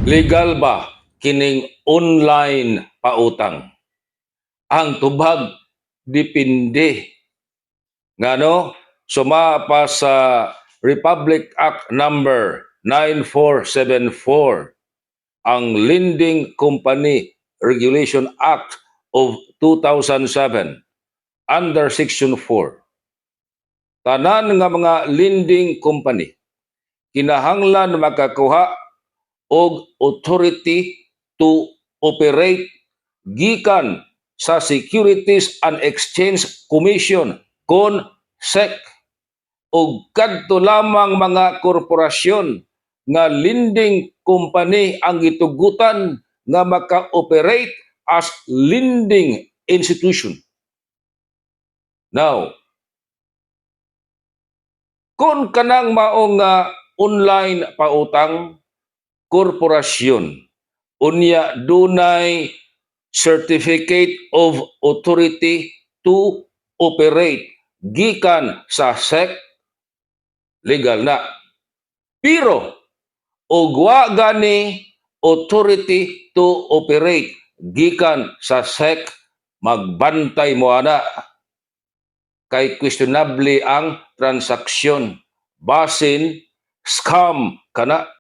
Legal ba kining online pautang? Ang tubag depende. Ngano sumapa sa Republic Act number 9474, ang Lending Company Regulation Act of 2007 under Section 4. Tanan nga mga lending company kinahanglan makakuha og authority to operate gikan sa Securities and Exchange Commission kon SEC, ug kadto lamang mga korporasyon nga lending company ang gitugutan nga maka-operate as lending institution. Now, kung kanang maong online pautang, korporasyon, unya dunay Certificate of Authority to Operate gikan sa SEC, legal na. Pero ug wa gani authority to operate gikan sa SEC, magbantay mo ana kay questionable ang transaksyon, basin scam kana.